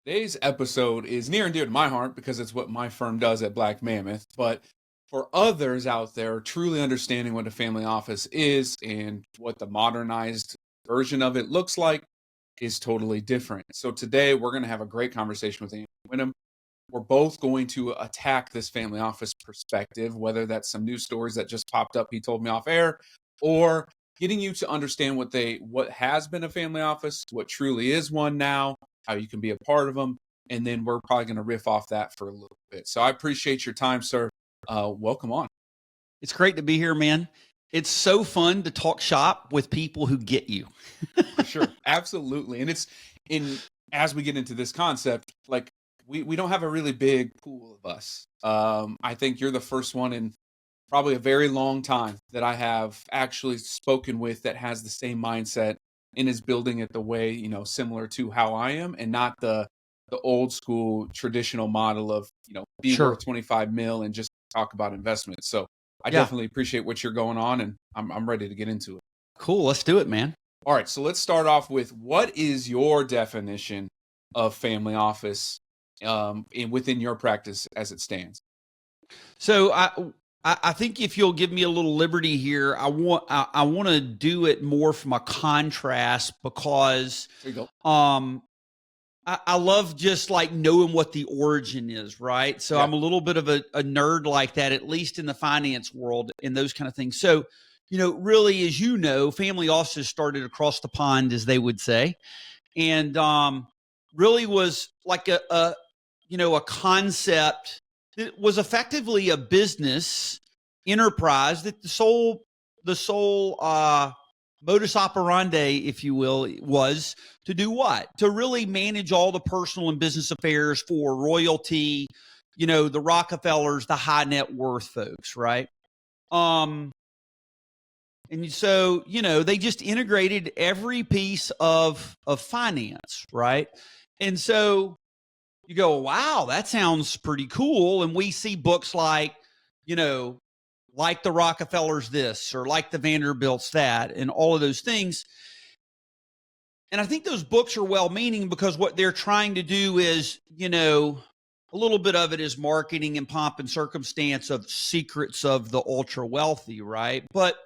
Today's episode is near and dear to my heart because it's what my firm does at Black Mammoth. But for others out there, truly understanding what a family office is and what the modernized version of it looks like is totally different. So today we're going to have a great conversation with Andrew Windham. We're both going to attack this family office perspective, whether that's some news stories that just popped up, he told me off air, or getting you to understand what has been a family office, what truly is one now, how you can be a part of them, and then we're probably going to riff off that for a little bit. So I appreciate your time, sir. Welcome on. It's great to be here, man. It's so fun to talk shop with people who get you. For sure. Absolutely. And as we get into this concept, like we don't have a really big pool of us. I think you're the first one in probably a very long time that I have actually spoken with that has the same mindset and is building it the way, similar to how I am, and not the old school traditional model of, be Sure. worth 25 mil and just talk about investments. So I Yeah. definitely appreciate what you're going on, and I'm ready to get into it. Cool. Let's do it, man. All right. So let's start off with, what is your definition of family office within your practice as it stands? So I think if you'll give me a little liberty here, I want to do it more from a contrast because There you go. I love just like knowing what the origin is, right? So Yeah. I'm a little bit of a nerd like that, at least in the finance world and those kind of things. So, really, as you know, family offices started across the pond, as they would say, and really was like a concept that was effectively a business enterprise that the sole modus operandi, if you will, was to do what? To really manage all the personal and business affairs for royalty, the Rockefellers, the high net worth folks, right? And so, they just integrated every piece of finance, right? And so you go, wow, that sounds pretty cool. And we see books like, like the Rockefellers this, or like the Vanderbilts that, and all of those things. And I think those books are well-meaning because what they're trying to do is, a little bit of it is marketing and pomp and circumstance of secrets of the ultra wealthy, right? But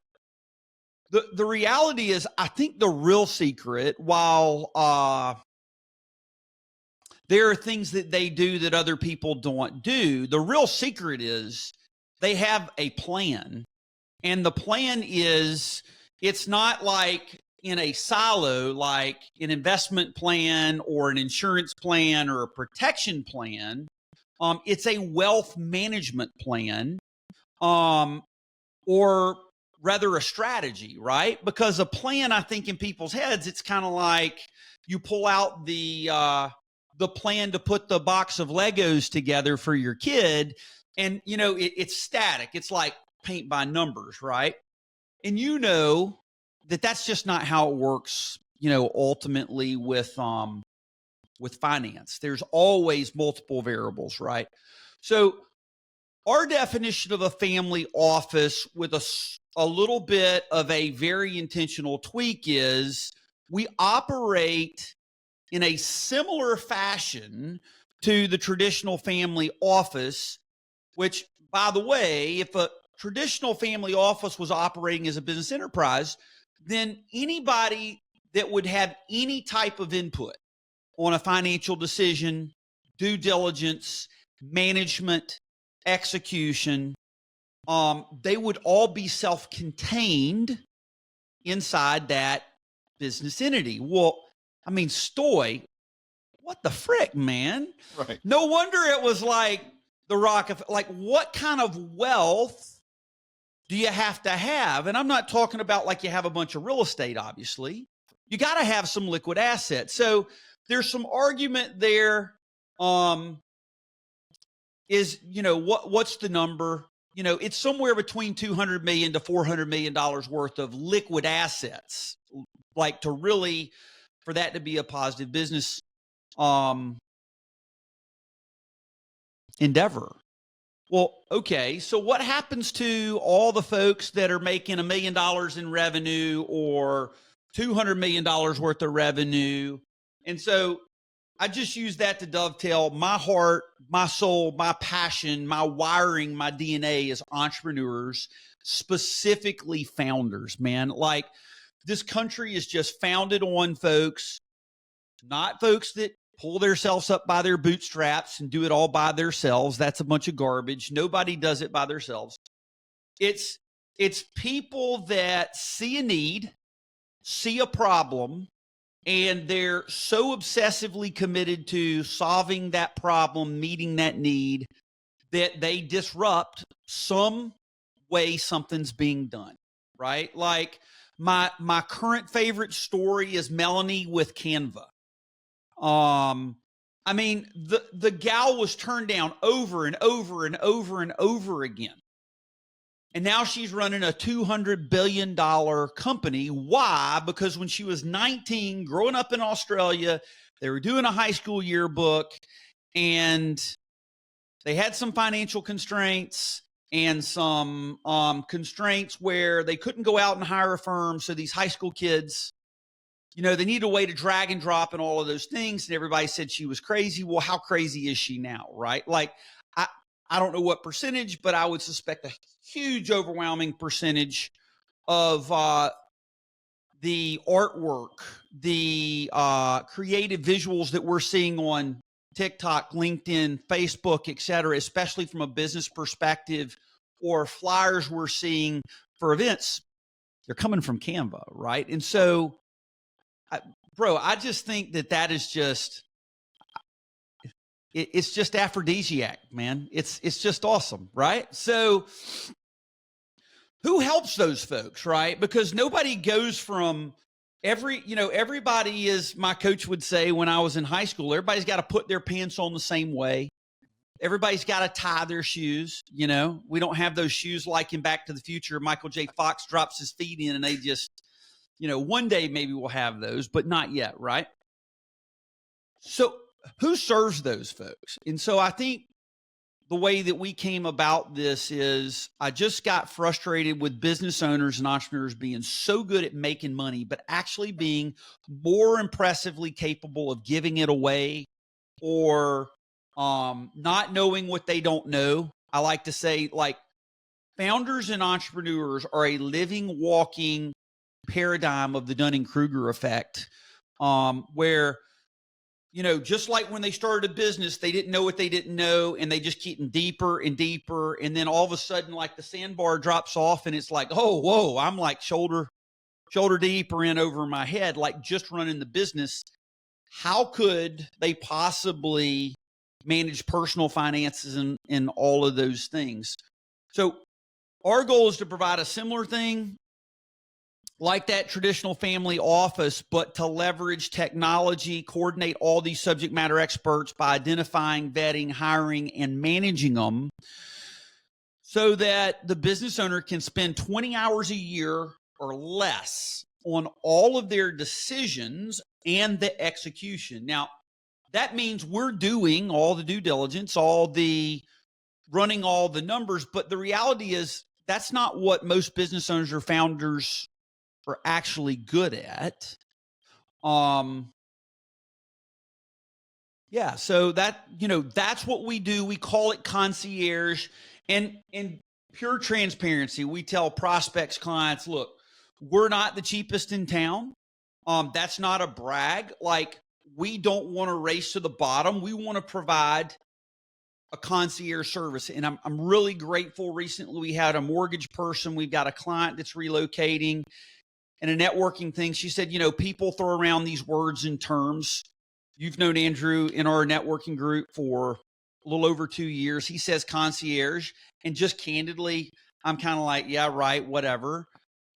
the reality is, I think the real secret, while there are things that they do that other people don't do, the real secret is they have a plan. And the plan is, it's not like in a silo, like an investment plan or an insurance plan or a protection plan. It's a wealth management plan, or rather a strategy, right? Because a plan, I think in people's heads, it's kind of like you pull out the plan to put the box of Legos together for your kid, and it's static. It's like paint by numbers, right? And that's just not how it works, ultimately with finance. There's always multiple variables, right? So our definition of a family office with a little bit of a very intentional tweak is we operate in a similar fashion to the traditional family office, which, by the way, if a traditional family office was operating as a business enterprise, then anybody that would have any type of input on a financial decision, due diligence, management, execution, they would all be self-contained inside that business entity. Well, I mean, Stoy, what the frick, man? Right. No wonder it was like the Rockefeller. Like, what kind of wealth do you have to have? And I'm not talking about like you have a bunch of real estate, obviously. You got to have some liquid assets. So there's some argument there. What's the number? It's somewhere between $200 million to $400 million worth of liquid assets, like to really, for that to be a positive business endeavor. Well, okay, so what happens to all the folks that are making $1 million in revenue or $200 million worth of revenue? And so I just use that to dovetail my heart, my soul, my passion, my wiring, my DNA as entrepreneurs, specifically founders, man. Like this country is just founded on folks, not folks that pull themselves up by their bootstraps and do it all by themselves. That's a bunch of garbage. Nobody does it by themselves. It's people that see a need, see a problem, and they're so obsessively committed to solving that problem, meeting that need, that they disrupt some way something's being done, right? Like my current favorite story is Melanie with Canva. I mean, the gal was turned down over and over and over and over again. And now she's running a $200 billion company. Why? Because when she was 19, growing up in Australia, they were doing a high school yearbook and they had some financial constraints and some constraints where they couldn't go out and hire a firm. So these high school kids, you know, they needed a way to drag and drop and all of those things. And everybody said she was crazy. Well, how crazy is she now, right? Like, I don't know what percentage, but I would suspect a huge overwhelming percentage of the artwork, the creative visuals that we're seeing on TikTok, LinkedIn, Facebook, et cetera, especially from a business perspective, or flyers we're seeing for events, they're coming from Canva, right? And so, I just think that is just... it's just aphrodisiac, man. It's just awesome, right? So who helps those folks, right? Because nobody goes from everybody is, my coach would say when I was in high school, everybody's got to put their pants on the same way. Everybody's got to tie their shoes. You know, we don't have those shoes like in Back to the Future. Michael J. Fox drops his feet in and they just, one day maybe we'll have those, but not yet, right? So who serves those folks? And so I think the way that we came about this is I just got frustrated with business owners and entrepreneurs being so good at making money, but actually being more impressively capable of giving it away or not knowing what they don't know. I like to say, like, founders and entrepreneurs are a living, walking paradigm of the Dunning-Kruger effect, where just like when they started a business, they didn't know what they didn't know, and they just keep deeper and deeper. And then all of a sudden, like the sandbar drops off and it's like, oh, whoa, I'm like shoulder deep or in over my head, like just running the business. How could they possibly manage personal finances and all of those things? So our goal is to provide a similar thing like that traditional family office, but to leverage technology, coordinate all these subject matter experts by identifying, vetting, hiring, and managing them so that the business owner can spend 20 hours a year or less on all of their decisions and the execution. Now, that means we're doing all the due diligence, running all the numbers, but the reality is that's not what most business owners or founders are actually good at. So that's what we do. We call it Concierge, and in pure transparency, we tell prospects, clients, look, we're not the cheapest in town. That's not a brag. Like, we don't want to race to the bottom. We want to provide a concierge service. And I'm really grateful. Recently, we had a mortgage person. We've got a client that's relocating. And a networking thing, she said, people throw around these words and terms. You've known Andrew in our networking group for a little over 2 years. He says concierge. And just candidly, I'm kind of like, yeah, right, whatever.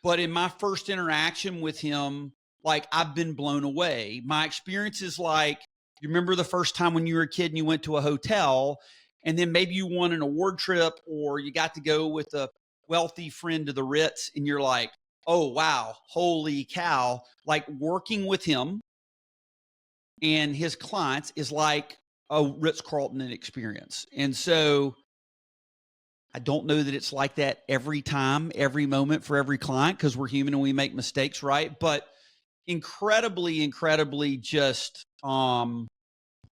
But in my first interaction with him, like, I've been blown away. My experience is like, you remember the first time when you were a kid and you went to a hotel, and then maybe you won an award trip or you got to go with a wealthy friend to the Ritz, and you're like, oh, wow, holy cow. Like, working with him and his clients is like a Ritz-Carlton experience. And so I don't know that it's like that every time, every moment for every client, because we're human and we make mistakes, right? But incredibly just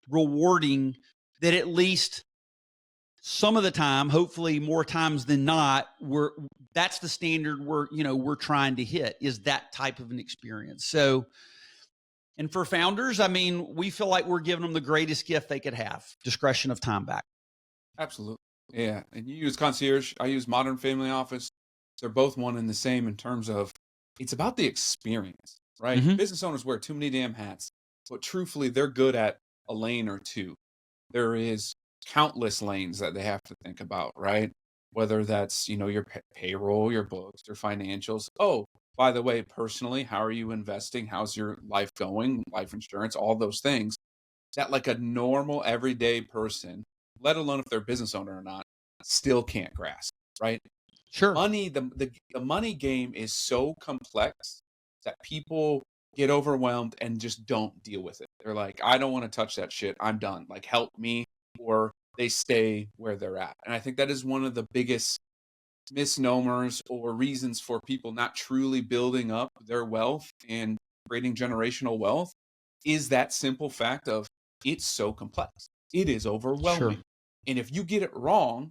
rewarding that at least some of the time, hopefully more times than not, that's the standard we're trying to hit, is that type of an experience. So, and for founders, I mean, we feel like we're giving them the greatest gift they could have: discretion of time back. Absolutely. Yeah. And you use Concierge, I use Modern Family Office. They're both one and the same in terms of it's about the experience, right? Mm-hmm. Business owners wear too many damn hats, but truthfully, they're good at a lane or two. There is countless lanes that they have to think about, right? Whether that's, your payroll, your books, your financials. Oh, by the way, personally, how are you investing? How's your life going? Life insurance, all those things that like a normal everyday person, let alone if they're a business owner or not, still can't grasp, right? Sure. Money, the money game is so complex that people get overwhelmed and just don't deal with it. They're like, I don't want to touch that shit. I'm done. Like, help me. Or they stay where they're at. And I think that is one of the biggest misnomers or reasons for people not truly building up their wealth and creating generational wealth, is that simple fact of it's so complex. It is overwhelming. Sure. And if you get it wrong,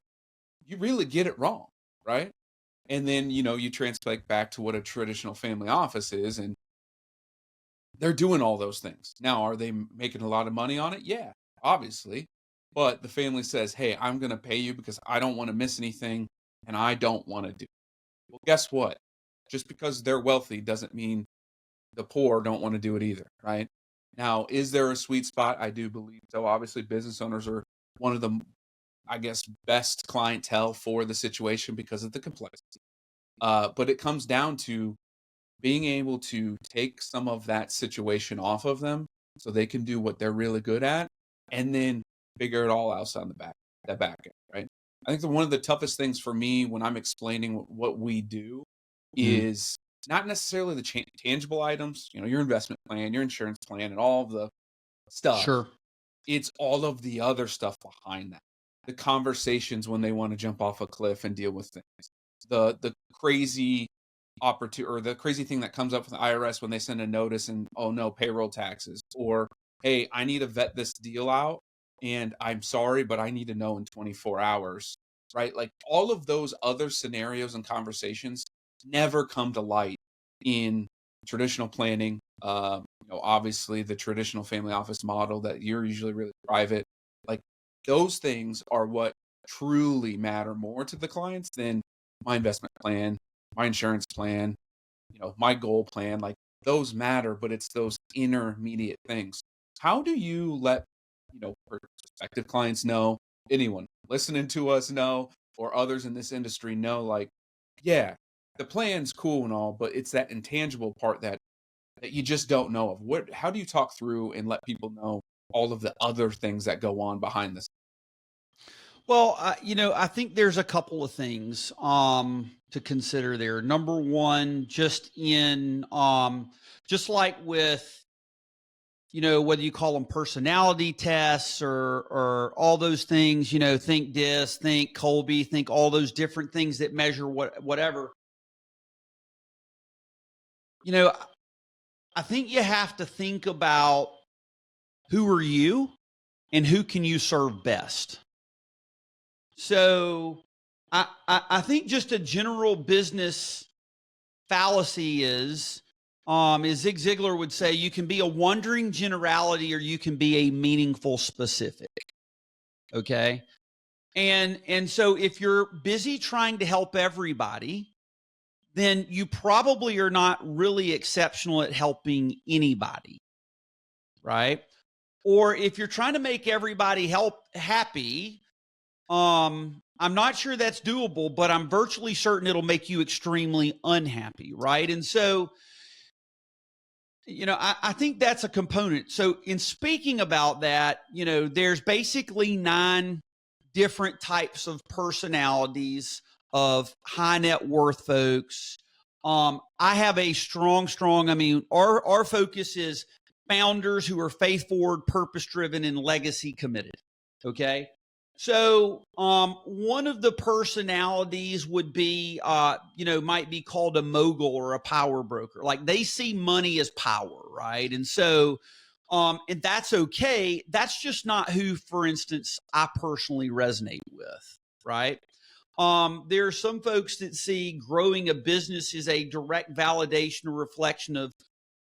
you really get it wrong, right? And then, you translate back to what a traditional family office is, and they're doing all those things. Now, are they making a lot of money on it? Yeah, obviously. But the family says, hey, I'm going to pay you because I don't want to miss anything and I don't want to do it. Well, guess what? Just because they're wealthy doesn't mean the poor don't want to do it either, right? Now, is there a sweet spot? I do believe so. Obviously, business owners are one of the, I guess, best clientele for the situation because of the complexity. But it comes down to being able to take some of that situation off of them so they can do what they're really good at, and then figure it all else on that back end, right? I think one of the toughest things for me when I'm explaining what we do is not necessarily the tangible items, your investment plan, your insurance plan, and all of the stuff. Sure. It's all of the other stuff behind that. The conversations when they want to jump off a cliff and deal with things. The crazy opportunity, or the crazy thing that comes up from the IRS when they send a notice and, oh no, payroll taxes, or hey, I need to vet this deal out and I'm sorry, but I need to know in 24 hours, right? Like all of those other scenarios and conversations never come to light in traditional planning. Obviously the traditional family office model that you're usually really private, like those things are what truly matter more to the clients than my investment plan, my insurance plan, my goal plan. Like those matter, but it's those intermediate things. How do you let, prospective clients know, anyone listening to us know, or others in this industry know, like, yeah, the plan's cool and all, but it's that intangible part that you just don't know of. How do you talk through and let people know all of the other things that go on behind this? Well, I think there's a couple of things to consider there. Number one, just like with, whether you call them personality tests or all those things, think DISC, think Colby, think all those different things that measure whatever. I think you have to think about who are you and who can you serve best. So I think just a general business fallacy is, as Zig Ziglar would say, you can be a wandering generality or you can be a meaningful specific. Okay. And so if you're busy trying to help everybody, then you probably are not really exceptional at helping anybody. Right. Or if you're trying to make everybody happy, I'm not sure that's doable, but I'm virtually certain it'll make you extremely unhappy. Right. And so, I think that's a component. So in speaking about that, there's basically 9 different types of personalities of high net worth folks. I have a strong, our focus is founders who are faith forward, purpose driven, and legacy committed. Okay. So, one of the personalities would be, might be called a mogul or a power broker. Like they see money as power, right? And so And that's okay. That's just not who, for instance, I personally resonate with, right? There are some folks that see growing a business as a direct validation or reflection of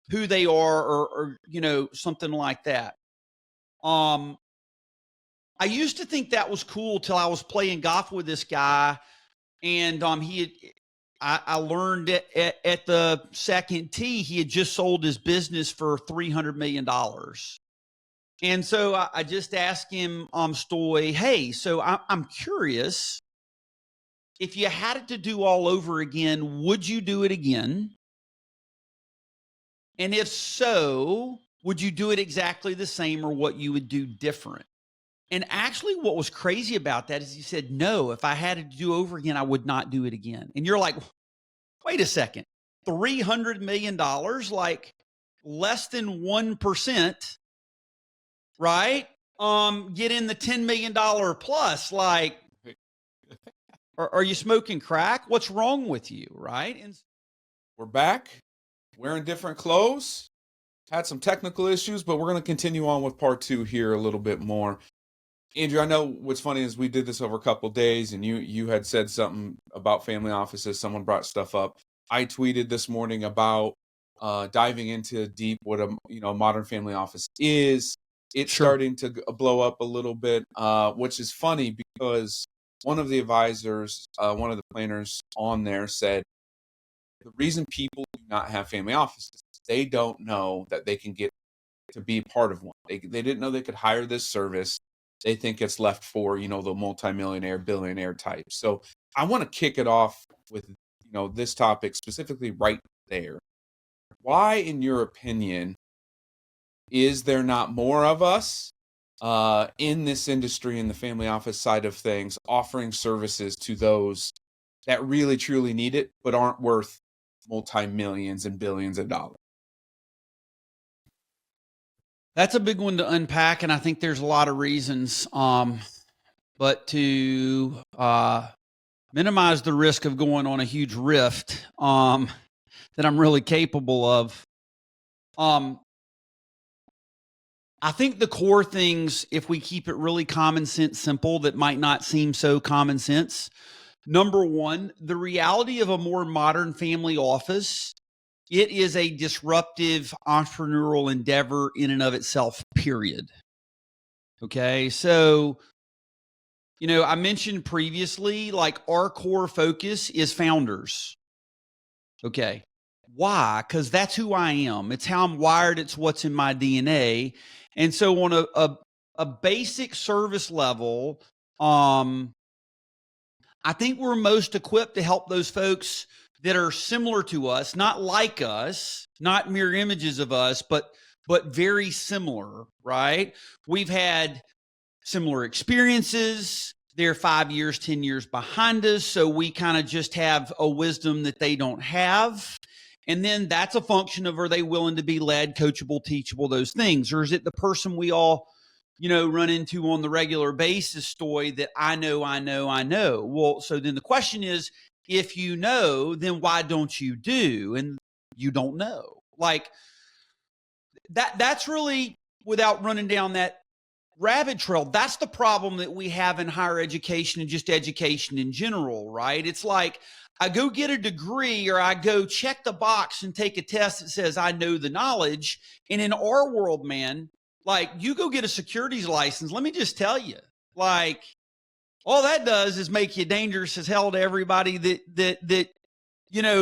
who they are, or something like that. I used to think that was cool till I was playing golf with this guy, and I learned at the second tee, he had just sold his business for $300 million. And so I just asked him, Stoy, hey, so I'm curious, if you had it to do all over again, would you do it again? And if so, would you do it exactly the same, or what you would do different? And actually, what was crazy about that is he said, no, if I had it to do over again, I would not do it again. And you're like, wait a second, $300 million, like less than 1%, right? Get in the $10 million plus, like, are you smoking crack? What's wrong with you, right? And We're back, wearing different clothes, had some technical issues, but we're going to continue on with part 2 here a little bit more. Andrew, I know what's funny is we did this over a couple of days, and you had said something about family offices. Someone brought stuff up. I tweeted this morning about diving into deep what a modern family office is. It's starting to blow up a little bit, which is funny because one of the advisors, one of the planners on there said, the reason people do not have family offices is they don't know that they can get to be part of one. They didn't know they could hire this service. They think it's left for, the multimillionaire, billionaire type. So I want to kick it off with, this topic specifically right there. Why, in your opinion, is there not more of us in this industry, in the family office side of things, offering services to those that really, truly need it, but aren't worth multi-millions and billions of dollars? That's a big one to unpack, and I think there's a lot of reasons. But to minimize the risk of going on a huge rift that I'm really capable of, I think the core things, if we keep it really common sense simple, that might not seem so common sense. Number one, the reality of a more modern family office, it is a disruptive entrepreneurial endeavor in and of itself, period. Okay. So, I mentioned previously, like, our core focus is founders. Okay. Why? Because that's who I am. It's how I'm wired. It's what's in my DNA. And so on a basic service level, I think we're most equipped to help those folks that are similar to us, not like us, not mirror images of us, but very similar, right? We've had similar experiences. They're 5 years, 10 years behind us. So we kind of just have a wisdom that they don't have. And then that's a function of, are they willing to be led, coachable, teachable, those things? Or is it the person we all, run into on the regular basis, Stoy, that I know? Well, so then the question is, if you know, then why don't you do? And you don't know. Like, that's really, without running down that rabbit trail, that's the problem that we have in higher education and just education in general, right? It's like, I go get a degree, or I go check the box and take a test that says I know the knowledge. And in our world, man, like, you go get a securities license. Let me just tell you, like, all that does is make you dangerous as hell to everybody that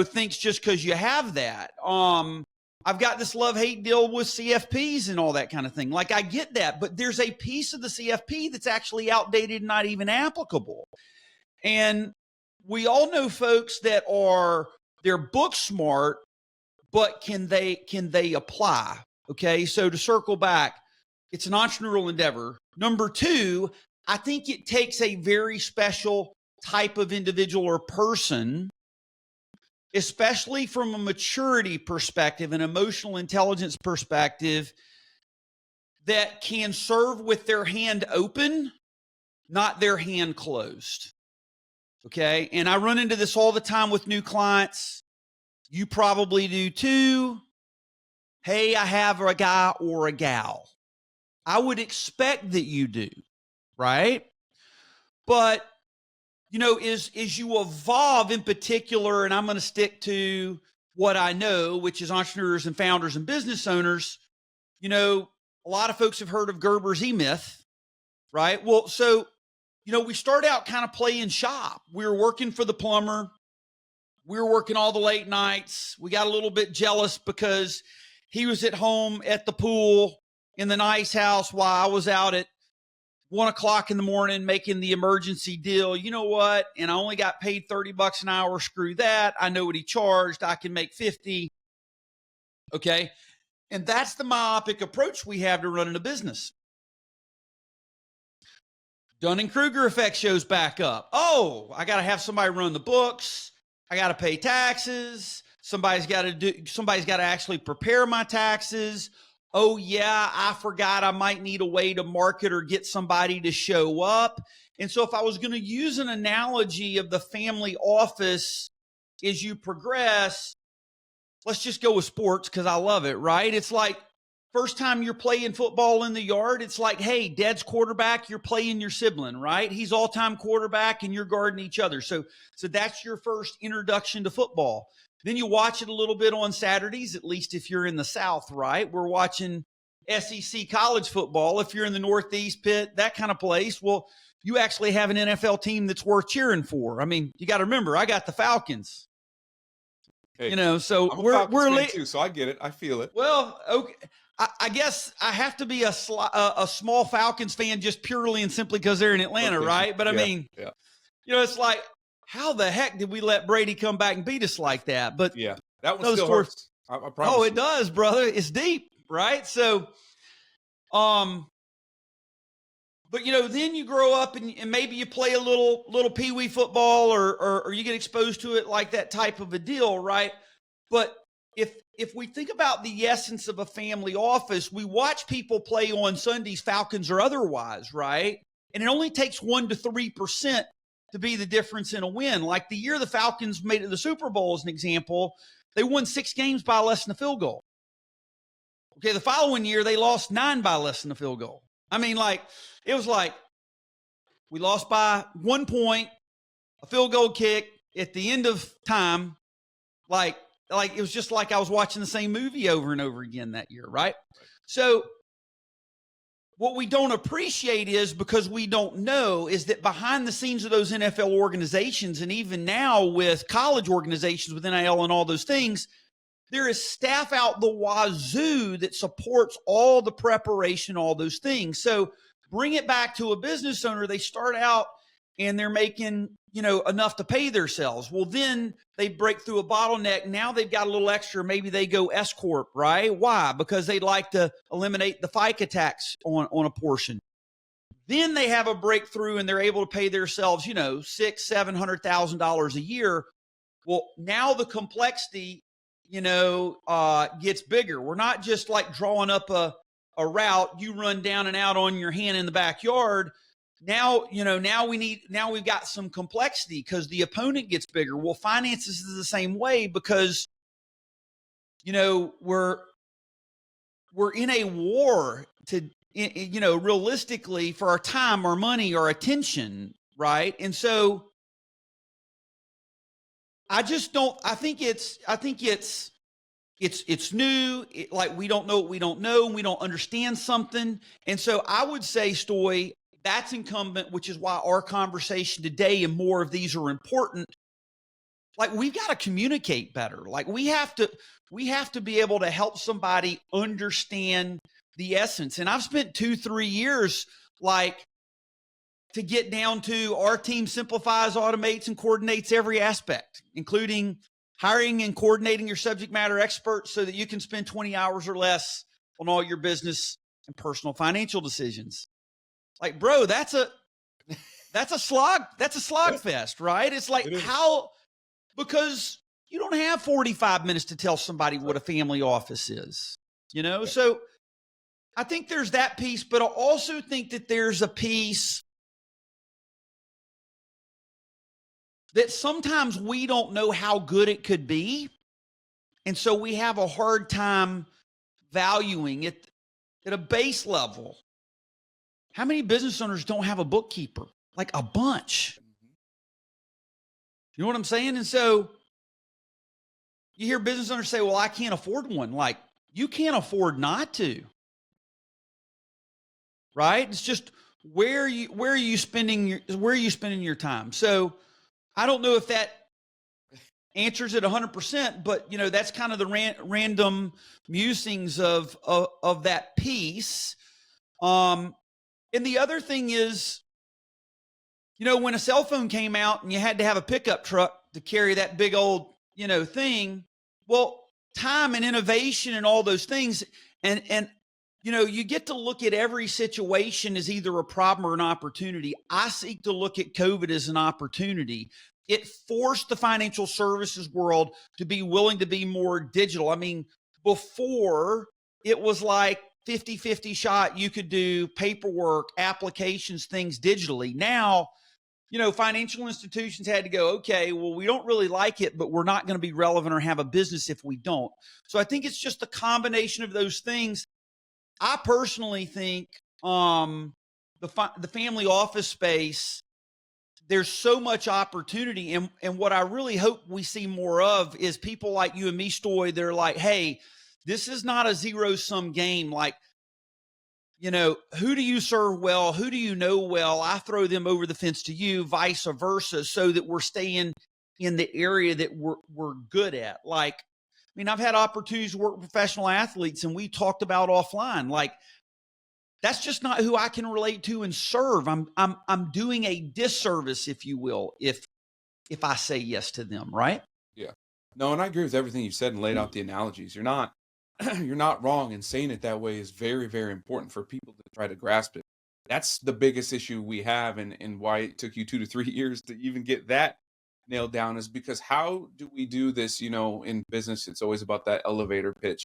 thinks just because you have that. I've got this love-hate deal with CFPs and all that kind of thing. Like, I get that, but there's a piece of the CFP that's actually outdated and not even applicable. And we all know folks that they're book smart, but can they apply? Okay. So to circle back, it's an entrepreneurial endeavor. Number two, I think it takes a very special type of individual or person, especially from a maturity perspective, an emotional intelligence perspective, that can serve with their hand open, not their hand closed. Okay. And I run into this all the time with new clients. You probably do too. hey, I have a guy or a gal. I would expect that you do, right? But, as you evolve in particular, and I'm going to stick to what I know, which is entrepreneurs and founders and business owners, a lot of folks have heard of Gerber's E-Myth, right? Well, so, we start out kind of playing shop. We were working for the plumber. We were working all the late nights. We got a little bit jealous because he was at home at the pool in the nice house while I was out at 1:00 in the morning making the emergency deal. You know what? And I only got paid $30 an hour. Screw that. I know what he charged. I can make 50. Okay. And that's the myopic approach we have to running a business. Dunning-Kruger effect shows back up. Oh, I got to have somebody run the books. I got to pay taxes. Somebody's got to actually prepare my taxes. Oh yeah, I forgot I might need a way to market or get somebody to show up. And so if I was going to use an analogy of the family office as you progress, let's just go with sports because I love it, right? It's like first time you're playing football in the yard, it's like, hey, dad's quarterback, you're playing your sibling, right? He's all-time quarterback and you're guarding each other. So that's your first introduction to football. Then you watch it a little bit on Saturdays, at least if you're in the South, right? We're watching SEC college football. If you're in the Northeast, Pitt, that kind of place, well, you actually have an NFL team that's worth cheering for. I mean, you got to remember, I got the Falcons. Hey, so I'm a Falcons fan too, so I get it. I feel it. Well, okay. I guess I have to be a small Falcons fan just purely and simply because they're in Atlanta, right? But I mean, it's like, how the heck did we let Brady come back and beat us like that? But yeah, that one still hurts. I promise. Oh, it does, brother. It's deep, right? So, but then you grow up and maybe you play a little peewee football or you get exposed to it like that type of a deal, right? But if we think about the essence of a family office, we watch people play on Sundays, Falcons or otherwise, right? And it only takes 1% to 3% to be the difference in a win. Like the year the Falcons made it to the Super Bowl as an example, they won 6 games by less than a field goal. Okay, the following year, they lost 9 by less than a field goal. I mean, it was like we lost by 1 point, a field goal kick at the end of time. Like it was just like I was watching the same movie over and over again that year, right? So what we don't appreciate is, because we don't know, is that behind the scenes of those NFL organizations, and even now with college organizations with NIL and all those things, there is staff out the wazoo that supports all the preparation, all those things. So bring it back to a business owner. They start out and they're making, enough to pay themselves. Well, then they break through a bottleneck. Now they've got a little extra. Maybe they go S Corp, right? Why? Because they'd like to eliminate the FICA tax on a portion. Then they have a breakthrough and they're able to pay themselves, $600,000-$700,000 a year. Well, now the complexity, gets bigger. We're not just like drawing up a route you run down and out on your hand in the backyard. Now we've got some complexity because the opponent gets bigger. Well, finances is the same way because, we're in a war to, realistically for our time, our money, our attention. Right. And so I think it's new. Like we don't know what we don't know, and we don't understand something. And so I would say, Stoy, that's incumbent, which is why our conversation today and more of these are important. Like we've got to communicate better. Like we have to be able to help somebody understand the essence. And I've spent 2-3 years to get down to our team simplifies, automates, and coordinates every aspect, including hiring and coordinating your subject matter experts so that you can spend 20 hours or less on all your business and personal financial decisions. Like, bro, that's a slog fest, right? It's like because you don't have 45 minutes to tell somebody what a family office is, So I think there's that piece, but I also think that there's a piece that sometimes we don't know how good it could be. And so we have a hard time valuing it at a base level. How many business owners don't have a bookkeeper? Like a bunch. You know what I'm saying? And so you hear business owners say, well, I can't afford one. Like, you can't afford not to. Right? It's just where are you spending your time? So I don't know if that answers it 100%, but that's kind of the random musings of that piece. And the other thing is, when a cell phone came out and you had to have a pickup truck to carry that big old, thing, well, time and innovation and all those things. And you get to look at every situation as either a problem or an opportunity. I seek to look at COVID as an opportunity. It forced the financial services world to be willing to be more digital. I mean, before it was like 50-50 shot. You could do paperwork, applications, things digitally. Now, financial institutions had to go, okay, well, we don't really like it, but we're not going to be relevant or have a business if we don't. So I think it's just a combination of those things. I personally think the family office space, there's so much opportunity. And what I really hope we see more of is people like you and me, Stoy, they're like, hey, this is not a zero-sum game. Like, who do you serve well? Who do you know well? I throw them over the fence to you, vice versa, so that we're staying in the area that we're good at. Like, I mean, I've had opportunities to work with professional athletes, and we talked about offline. Like, that's just not who I can relate to and serve. I'm doing a disservice, if you will, if I say yes to them, right? Yeah. No, and I agree with everything you said and laid out the analogies. You're not you're not wrong, and saying it that way is very, very important for people to try to grasp it. That's the biggest issue we have, and why it took you 2 to 3 years to even get that nailed down, is because how do we do this? In business, it's always about that elevator pitch.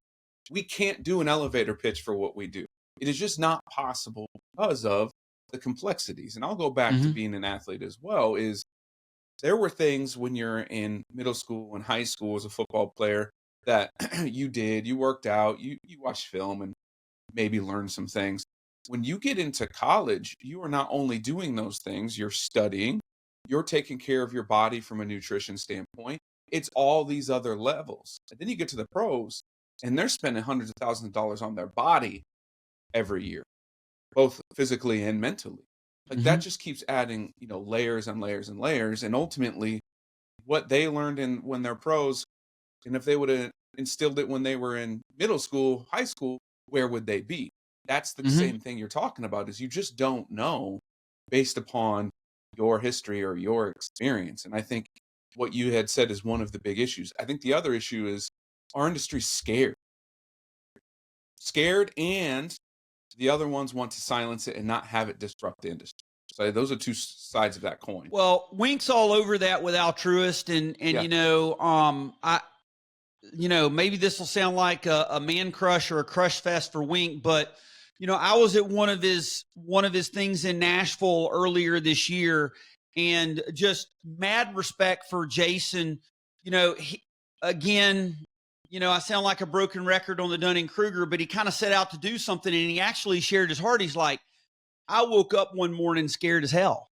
We can't do an elevator pitch for what we do. It is just not possible because of the complexities. And I'll go back to being an athlete as well, is there were things when you're in middle school and high school as a football player that you worked out, you watched film and maybe learned some things. When you get into college, you are not only doing those things, you're studying, you're taking care of your body from a nutrition standpoint. It's all these other levels. And then you get to the pros, and they're spending hundreds of thousands of dollars on their body every year, both physically and mentally. Like that just keeps adding, layers and layers and layers. And ultimately, what they learned when they're pros, and if they would have instilled it when they were in middle school, high school, where would they be? That's the same thing you're talking about, is you just don't know based upon your history or your experience. And I think what you had said is one of the big issues. I think the other issue is our industry's scared, and the other ones want to silence it and not have it disrupt the industry. So those are two sides of that coin. Well, Wink's all over that with Altruist, and yeah. Maybe this will sound like a man crush or a crush fest for Wink, but I was at one of his things in Nashville earlier this year, and just mad respect for Jason. I sound like a broken record on the Dunning-Kruger, but he kind of set out to do something, and he actually shared his heart. He's like, I woke up one morning scared as hell.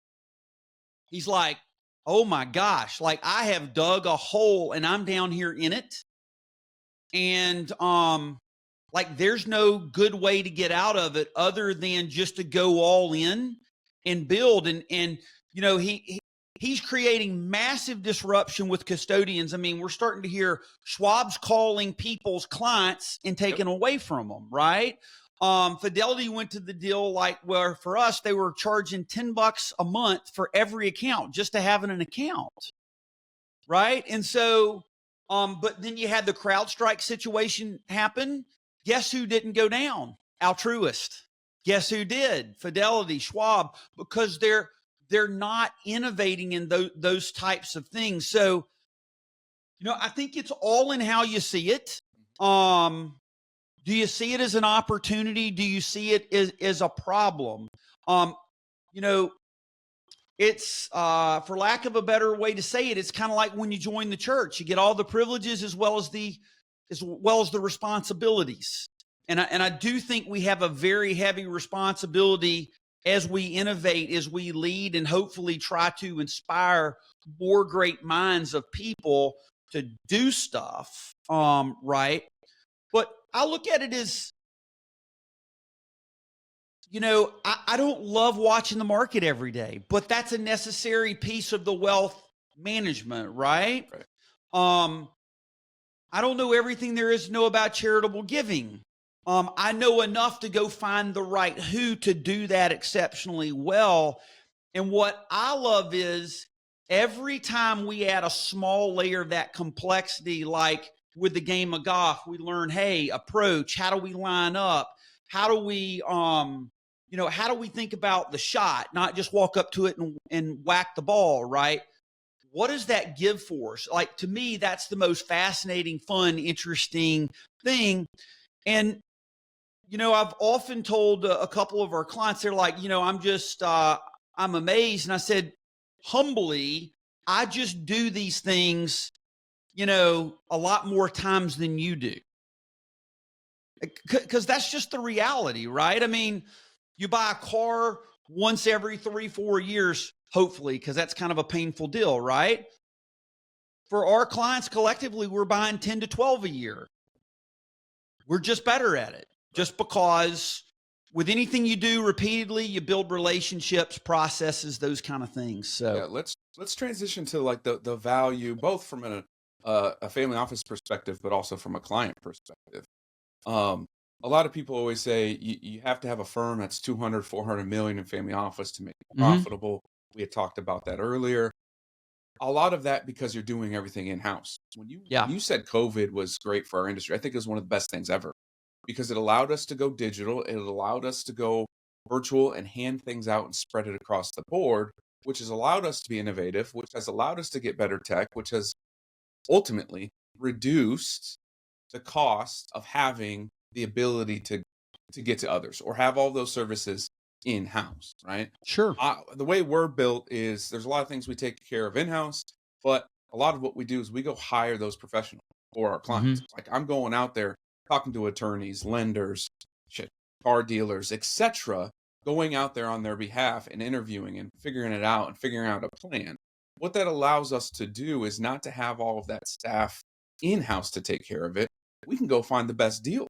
He's like, oh my gosh, like I have dug a hole and I'm down here in it. And like there's no good way to get out of it other than just to go all in and build. And he's creating massive disruption with custodians. I mean, we're starting to hear Schwab's calling people's clients and taking away from them, right? Fidelity went to the deal like where for us, they were charging $10 a month for every account just to have an account. Right. And so, but then you had the CrowdStrike situation happen. Guess who didn't go down? Altruist. Guess who did? Fidelity, Schwab, because they're not innovating in those types of things. So, I think it's all in how you see it. Do you see it as an opportunity? Do you see it as a problem? It's for lack of a better way to say it, it's kind of like when you join the church. You get all the privileges as well as the responsibilities. And I do think we have a very heavy responsibility as we innovate, as we lead, and hopefully try to inspire more great minds of people to do stuff, right? But I look at it as, I don't love watching the market every day, but that's a necessary piece of the wealth management, right? I don't know everything there is to know about charitable giving. I know enough to go find the right who to do that exceptionally well. And what I love is every time we add a small layer of that complexity, like with the game of golf, we learn, hey, approach, how do we line up? How do we, how do we think about the shot, not just walk up to it and whack the ball, right? What does that give for us? Like, to me, that's the most fascinating, fun, interesting thing. And, I've often told a couple of our clients, they're like, I'm amazed. And I said, humbly, I just do these things, a lot more times than you do. Because that's just the reality, right? I mean, you buy a car once every 3-4 years, hopefully, because that's kind of a painful deal, right? For our clients collectively, we're buying 10 to 12 a year. We're just better at it, just because with anything you do repeatedly, you build relationships, processes, those kind of things. So yeah, let's transition to like the value, both from a family office perspective, but also from a client perspective. A lot of people always say you have to have a firm that's 200, 400 million in family office to make it profitable. We had talked about that earlier. A lot of that because you're doing everything in-house. When you said COVID was great for our industry, I think it was one of the best things ever, because it allowed us to go digital. It allowed us to go virtual and hand things out and spread it across the board, which has allowed us to be innovative, which has allowed us to get better tech, which has ultimately reduced the cost of having the ability to get to others or have all those services in-house, right? sure. The way we're built is there's a lot of things we take care of in-house, but a lot of what we do is we go hire those professionals for our clients. Like, I'm going out there talking to attorneys, lenders, car dealers, etc., going out there on their behalf and interviewing and figuring it out and figuring out a plan. What that allows us to do is not to have all of that staff in-house to take care of it. We can go find the best deal,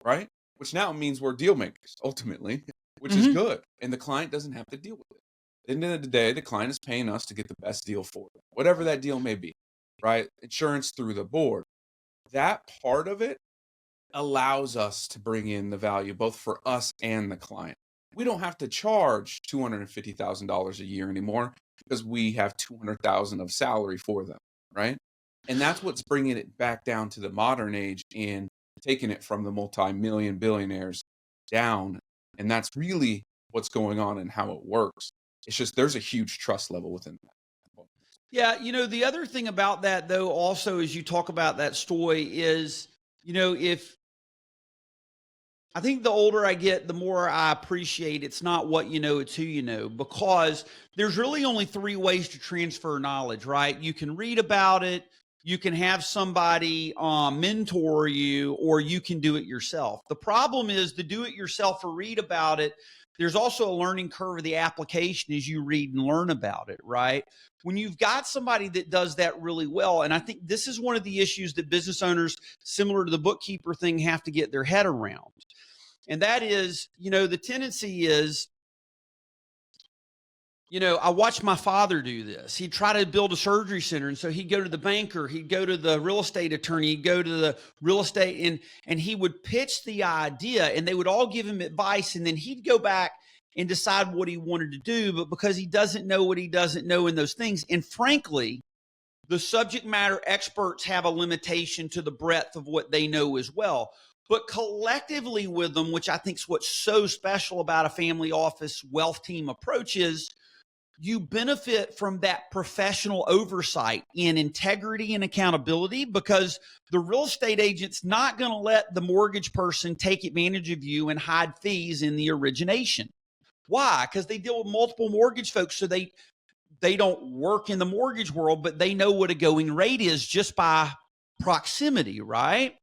right? Which now means we're deal makers ultimately, which is good. And the client doesn't have to deal with it. At the end of the day, the client is paying us to get the best deal for them, whatever that deal may be, right? Insurance through the board. That part of it allows us to bring in the value both for us and the client. We don't have to charge $250,000 a year anymore because we have $200,000 of salary for them, right? And that's what's bringing it back down to the modern age and taking it from the multi-million billionaires down. And that's really what's going on and how it works. It's just there's a huge trust level within that. Yeah, the other thing about that, though, also, as you talk about that story is, if I think the older I get, the more I appreciate it's not what you know, it's who you know, because there's really only 3 ways to transfer knowledge, right? You can read about it, you can have somebody mentor you, or you can do it yourself. The problem is to do it yourself or read about it, there's also a learning curve of the application as you read and learn about it, right? When you've got somebody that does that really well, and I think this is one of the issues that business owners, similar to the bookkeeper thing, have to get their head around. And that is, the tendency is, I watched my father do this. He'd try to build a surgery center. And so he'd go to the banker, he'd go to the real estate attorney, he'd go to the real estate, and he would pitch the idea, and they would all give him advice. And then he'd go back and decide what he wanted to do. But because he doesn't know what he doesn't know in those things, and frankly, the subject matter experts have a limitation to the breadth of what they know as well. But collectively with them, which I think is what's so special about a family office wealth team approach, is you benefit from that professional oversight in integrity and accountability, because the real estate agent's not going to let the mortgage person take advantage of you and hide fees in the origination. Why? Because they deal with multiple mortgage folks, so they don't work in the mortgage world, but they know what a going rate is just by proximity, right?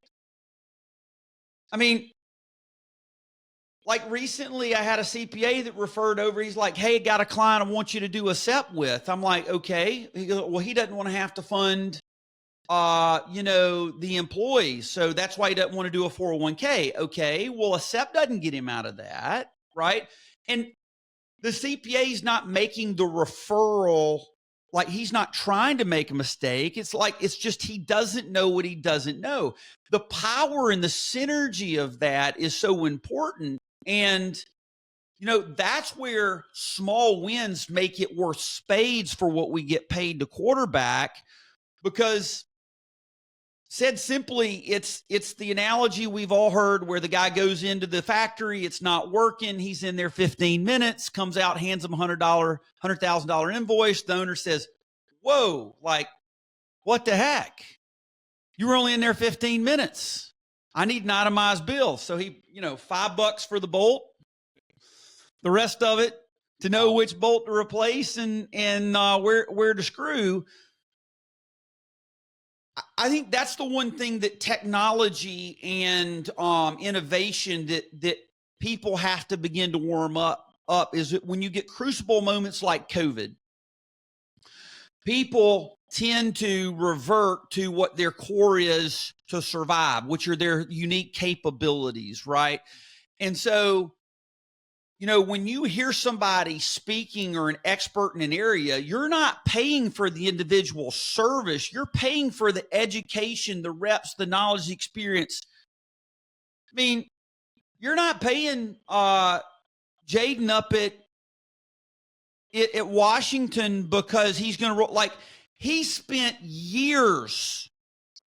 I mean, like recently I had a CPA that referred over. He's like, hey, got a client I want you to do a SEP with. I'm like, okay. He goes, well, he doesn't want to have to fund, the employees. So that's why he doesn't want to do a 401k. Okay. Well, a SEP doesn't get him out of that. Right. And the CPA is not making the referral. Like, he's not trying to make a mistake. It's like, it's just, he doesn't know what he doesn't know. The power and the synergy of that is so important. And, that's where small wins make it worth spades for what we get paid to quarterback. Because, said simply, it's the analogy we've all heard where the guy goes into the factory, it's not working, he's in there 15 minutes, comes out, hands him $100,000 invoice. The owner says, whoa, like, what the heck? You were only in there 15 minutes. I need an itemized bill. So he, $5 for the bolt, the rest of it to know which bolt to replace and where to screw. I think that's the one thing that technology and innovation that people have to begin to warm up is that when you get crucible moments like COVID, people tend to revert to what their core is to survive, which are their unique capabilities, right? And so, when you hear somebody speaking or an expert in an area, you're not paying for the individual service. You're paying for the education, the reps, the knowledge, the experience. I mean, you're not paying Jaden up at Washington because he's going to, like, he spent years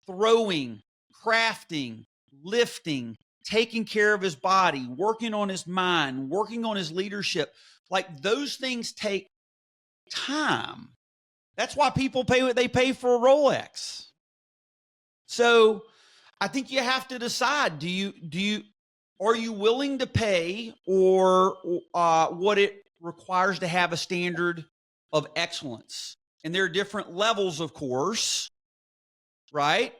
throwing, crafting, lifting, taking care of his body, working on his mind, working on his leadership. Like, those things take time. That's why people pay what they pay for a Rolex. So I think you have to decide, are you willing to pay or what it requires to have a standard of excellence? And there are different levels, of course, right?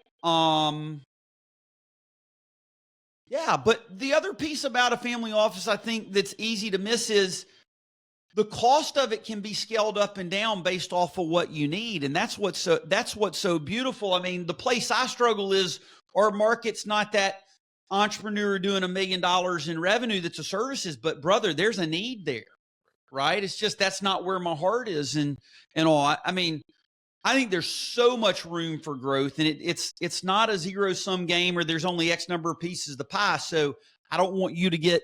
Yeah, but the other piece about a family office I think that's easy to miss is the cost of it can be scaled up and down based off of what you need. And that's what's so beautiful. I mean, the place I struggle is our market's not that entrepreneur doing $1 million in revenue that's a services, but brother, there's a need there, right? It's just, that's not where my heart is and all. I mean, I think there's so much room for growth, and it's not a zero-sum game or there's only X number of pieces of the pie. So I don't want you to get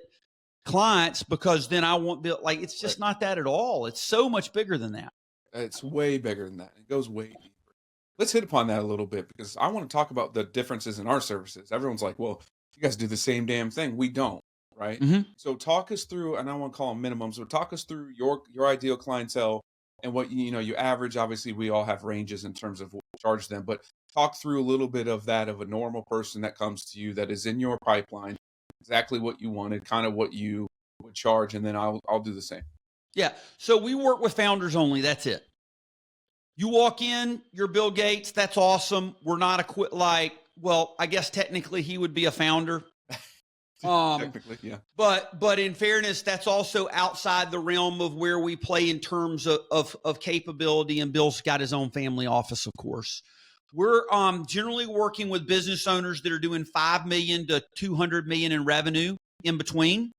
clients because then I won't be like, it's just not that at all. It's so much bigger than that. It's way bigger than that. It goes way deeper. Let's hit upon that a little bit because I want to talk about the differences in our services. Everyone's like, well, you guys do the same damn thing. We don't, right? Mm-hmm. So talk us through, and I want to call them minimums, but talk us through your ideal clientele. And what, you average, obviously we all have ranges in terms of what we charge them, but talk through a little bit of that of a normal person that comes to you that is in your pipeline, exactly what you wanted, kind of what you would charge. And then I'll do the same. Yeah. So we work with founders only. That's it. You walk in, you're Bill Gates. That's awesome. We're not well, I guess technically he would be a founder. Technically, yeah. But in fairness, that's also outside the realm of where we play in terms of capability. And Bill's got his own family office, of course. We're generally working with business owners that are doing 5 million to 200 million in revenue in between.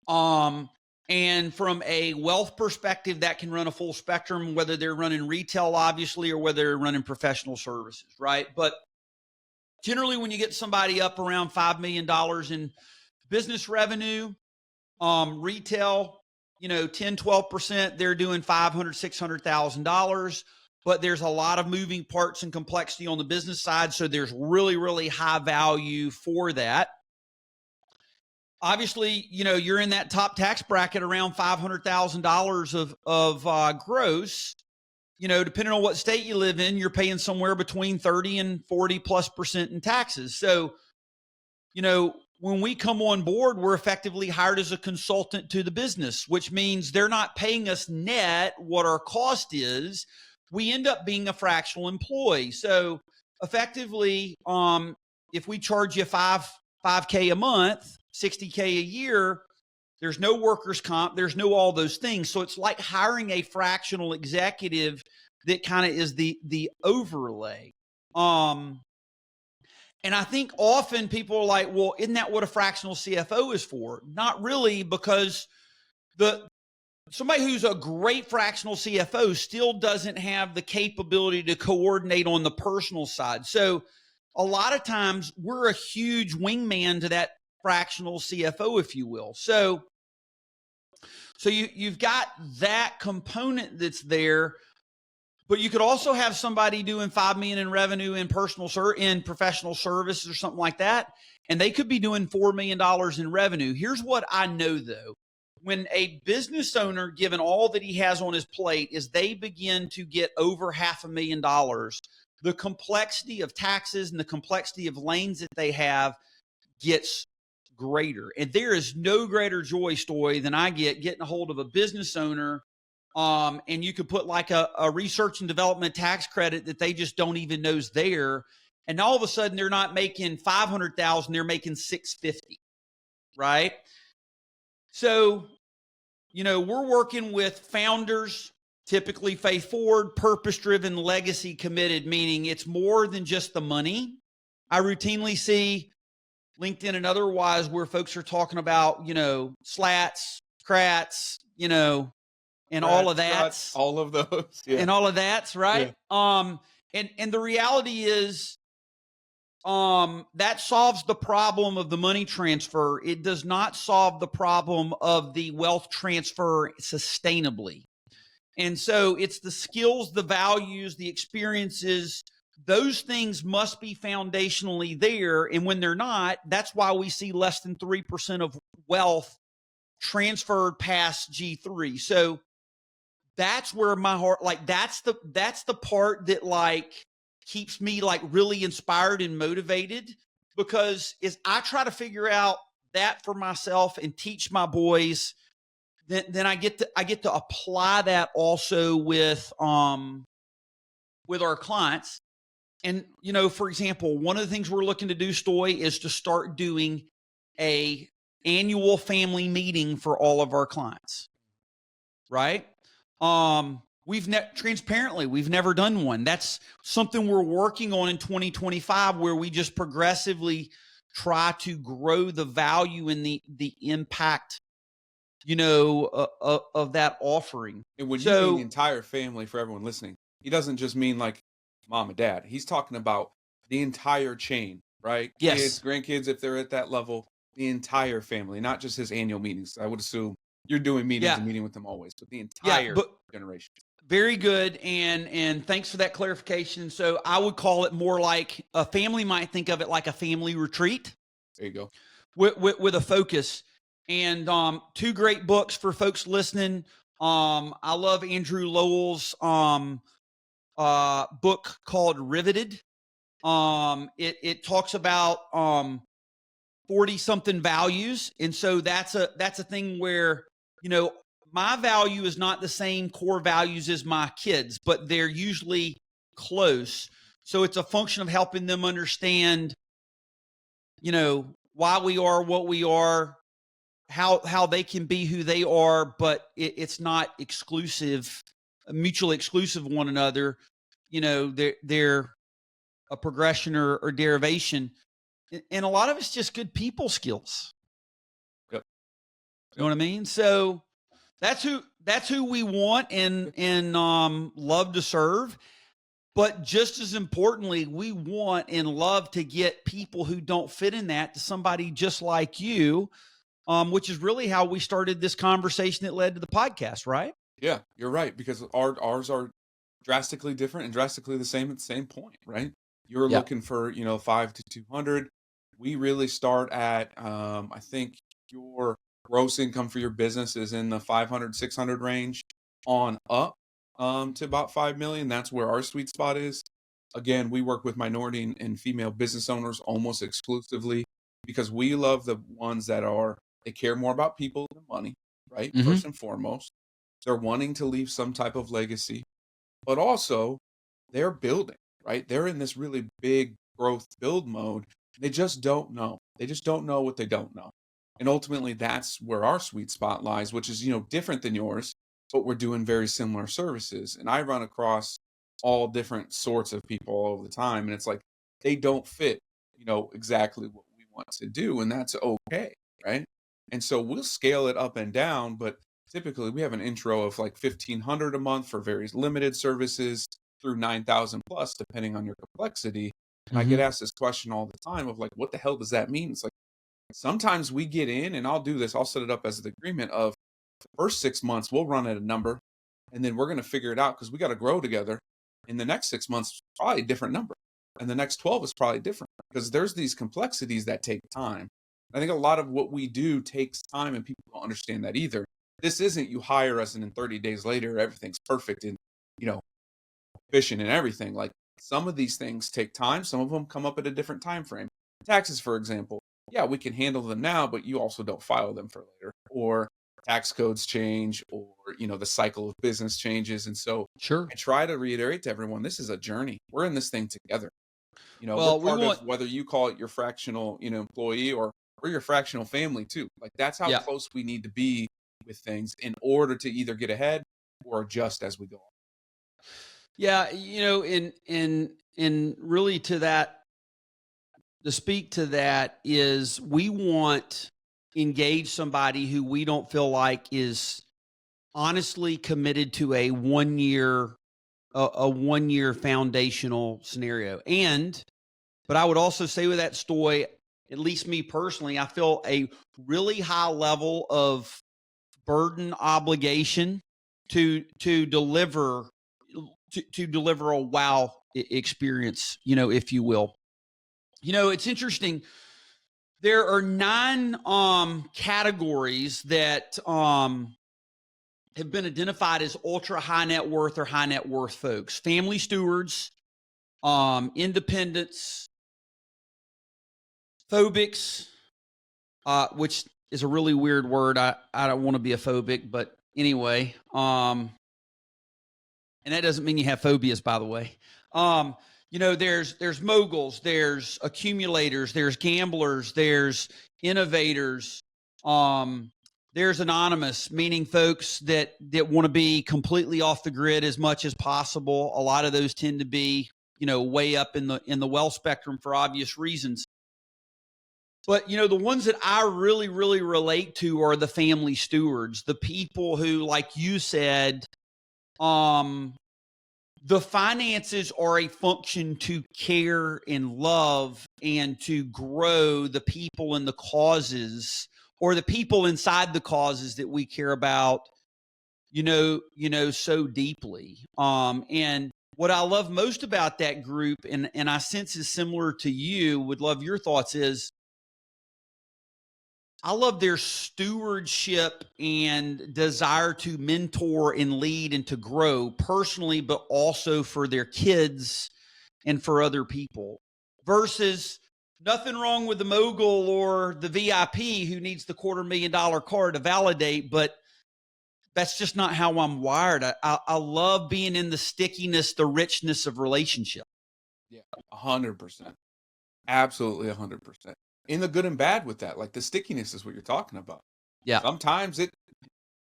And from a wealth perspective, that can run a full spectrum, whether they're running retail, obviously, or whether they're running professional services, right? But generally, when you get somebody up around $5 million in business revenue, retail, 10, 12%, they're doing $500,000, $600,000. But there's a lot of moving parts and complexity on the business side. So there's really, really high value for that. Obviously, you're in that top tax bracket around $500,000 of gross. Depending on what state you live in, you're paying somewhere between 30 and 40+% in taxes. So, when we come on board, we're effectively hired as a consultant to the business, which means they're not paying us net what our cost is. We end up being a fractional employee. So effectively, if we charge you $5K a month, $60K a year, there's no workers' comp, there's no all those things. So it's like hiring a fractional executive that kind of is the overlay. And I think often people are like, well, isn't that what a fractional CFO is for? Not really, because somebody who's a great fractional CFO still doesn't have the capability to coordinate on the personal side. So a lot of times we're a huge wingman to that fractional CFO, if you will. So you've got that component that's there, but you could also have somebody doing $5 million in revenue in professional services or something like that, and they could be doing $4 million in revenue. Here's what I know though. When a business owner, given all that he has on his plate, is they begin to get over $500,000, the complexity of taxes and the complexity of lanes that they have gets greater. And there is no greater joy story than I getting a hold of a business owner. And you could put like a research and development tax credit that they just don't even know is there. And all of a sudden they're not making 500,000, they're making 650, right? So, we're working with founders, typically faith forward, purpose driven, legacy committed, meaning it's more than just the money. I routinely see LinkedIn and otherwise where folks are talking about, slats, crats, and all of that, all of those, and all of that's right. Yeah. And the reality is, that solves the problem of the money transfer. It does not solve the problem of the wealth transfer sustainably. And so it's the skills, the values, the experiences, those things must be foundationally there. And when they're not, that's why we see less than 3% of wealth transferred past G3. So that's where my heart, that's the part that keeps me really inspired and motivated, because as I try to figure out that for myself and teach my boys, then I get to apply that also with our clients. And, for example, one of the things we're looking to do, Stoy, is to start doing a annual family meeting for all of our clients. Right? We've never done one. That's something we're working on in 2025, where we just progressively try to grow the value and the impact, of that offering. And when you mean the entire family, for everyone listening, he doesn't just mean like mom and dad. He's talking about the entire chain, right? Yes. Kids, grandkids, if they're at that level, the entire family, not just his annual meetings. I would assume you're doing meetings and meeting with them always, but the entire generation. Very good. And thanks for that clarification. So I would call it more like a family might think of it like a family retreat. There you go. With a focus. And two great books for folks listening. I love Andrew Lowell's book called Riveted. It talks about 40 something values. And so that's a thing where, my value is not the same core values as my kids, but they're usually close. So it's a function of helping them understand, why we are what we are, how they can be who they are, but it's not exclusive, mutually exclusive of one another. They're a progression or derivation. And a lot of it's just good people skills. Yep. You know what I mean? So that's who we want and love to serve. But just as importantly, we want and love to get people who don't fit in that to somebody just like you, which is really how we started this conversation that led to the podcast, right? Yeah, you're right, because ours are drastically different and drastically the same at the same point, right? You're looking for, 5 to 200. We really start at, I think your gross income for your business is in the 500, 600 range on up to about 5 million. That's where our sweet spot is. Again, we work with minority and female business owners almost exclusively because we love the ones that they care more about people than money, right? Mm-hmm. First and foremost, they're wanting to leave some type of legacy, but also they're building, right? They're in this really big growth build mode. They just don't know. They just don't know what they don't know. And ultimately, that's where our sweet spot lies, which is, different than yours, but we're doing very similar services. And I run across all different sorts of people all the time. And it's like they don't fit, exactly what we want to do. And that's okay. Right. And so we'll scale it up and down, but typically we have an intro of like 1,500 a month for various limited services through 9,000 plus, depending on your complexity. And I get Mm-hmm. asked this question all the time of like, what the hell does that mean? It's like, sometimes we get in and I'll do this. I'll set it up as the agreement of the first 6 months, we'll run at a number and then we're going to figure it out because we got to grow together. In the next 6 months, probably a different number. And the next 12 is probably different because there's these complexities that take time. I think a lot of what we do takes time and people don't understand that either. This isn't you hire us and then 30 days later, everything's perfect and, you know, efficient and everything. Like some of these things take time. Some of them come up at a different time frame. Taxes, for example. Yeah, we can handle them now, but you also don't file them for later. Or tax codes change or, the cycle of business changes. And so Sure. I try to reiterate to everyone, this is a journey. We're in this thing together. We're Well, we part of want, whether you call it your fractional, employee or we're your fractional family too. Like that's how yeah. close we need to be with things in order to either get ahead or adjust as we go. Yeah. In really to speak to that is we want engage somebody who we don't feel like is honestly committed to a 1 year foundational scenario. But I would also say with that story, at least me personally, I feel a really high level of burden obligation to deliver to deliver a wow experience, if you will. It's interesting. There are 9 categories that have been identified as ultra high net worth or high net worth folks: family stewards, independents, phobics, which is a really weird word. I don't want to be a phobic, but anyway, and that doesn't mean you have phobias, by the way. There's moguls, there's accumulators, there's gamblers, there's innovators, there's anonymous, meaning folks that want to be completely off the grid as much as possible. A lot of those tend to be, way up in the wealth spectrum for obvious reasons. But the ones that I really, really relate to are the family stewards, the people who, like you said, the finances are a function to care and love and to grow the people and the causes, or the people inside the causes that we care about, so deeply. And what I love most about that group, and I sense is similar to you, would love your thoughts, is I love their stewardship and desire to mentor and lead and to grow personally, but also for their kids and for other people. Versus nothing wrong with the mogul or the VIP who needs the $250,000 car to validate, but that's just not how I'm wired. I love being in the stickiness, the richness of relationship. Yeah, 100%. Absolutely 100%. In the good and bad with that, like the stickiness is what you're talking about. Yeah. Sometimes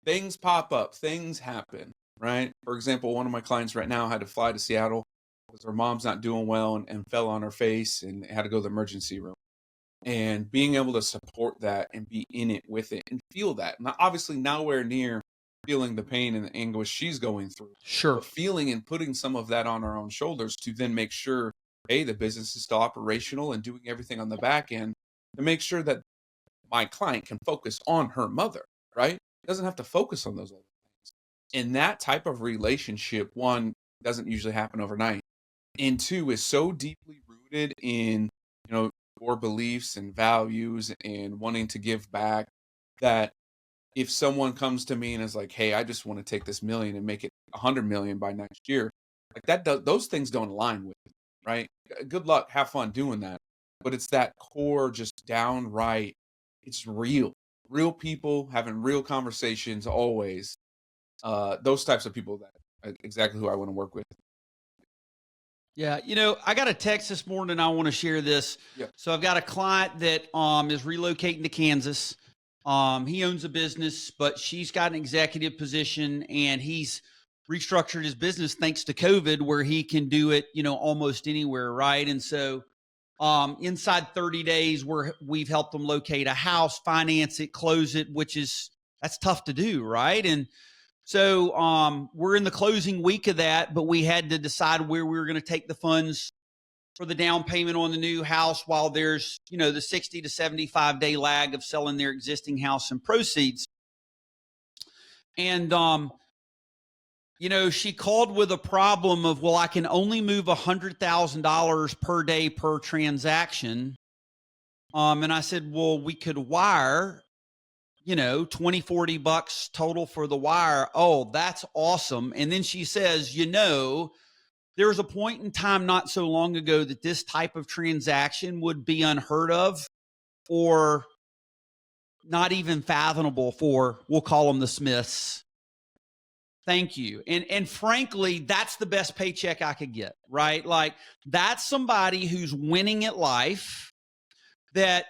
things pop up, things happen, right? For example, one of my clients right now had to fly to Seattle because her mom's not doing well and fell on her face and had to go to the emergency room. And being able to support that and be in it with it and feel that. Now, obviously, nowhere near feeling the pain and the anguish she's going through, Sure. but feeling and putting some of that on our own shoulders to then make sure, hey, the business is still operational and doing everything on the back end to make sure that my client can focus on her mother, right? Doesn't have to focus on those other things. And that type of relationship, one, doesn't usually happen overnight. And two, is so deeply rooted in, core beliefs and values and wanting to give back that if someone comes to me and is like, hey, I just want to take this million and make it 100 million by next year, like those things don't align with it, right? Good luck, have fun doing that. But it's that core, just downright, it's real people having real conversations always. Those types of people that exactly who I want to work with. Yeah. I got a text this morning. I want to share this. Yeah. So I've got a client that is relocating to Kansas. He owns a business, but she's got an executive position, and he's restructured his business thanks to COVID, where he can do it, almost anywhere. Right. And so inside 30 days, we've helped them locate a house, finance it, close it, that's tough to do. Right. And so we're in the closing week of that, but we had to decide where we were going to take the funds for the down payment on the new house while there's, the 60 to 75 day lag of selling their existing house and proceeds. And, she called with a problem of, well, I can only move $100,000 per day per transaction. And I said, well, we could wire, $20, $40 total for the wire. Oh, that's awesome. And then she says, there was a point in time not so long ago that this type of transaction would be unheard of or not even fathomable for, we'll call them the Smiths. Thank you. And frankly, that's the best paycheck I could get, right? Like, that's somebody who's winning at life, that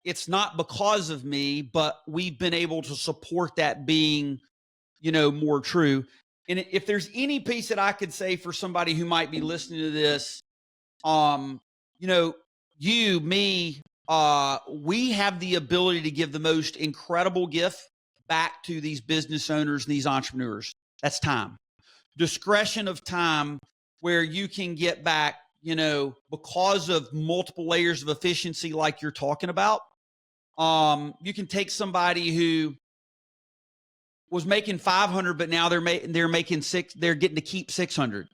it's not because of me, but we've been able to support that being, more true. And if there's any piece that I could say for somebody who might be listening to this, you, me, we have the ability to give the most incredible gift back to these business owners and these entrepreneurs. That's time, discretion of time, where you can get back, because of multiple layers of efficiency, like you're talking about. You can take somebody who was making 500, but now they're making they're getting to keep 600,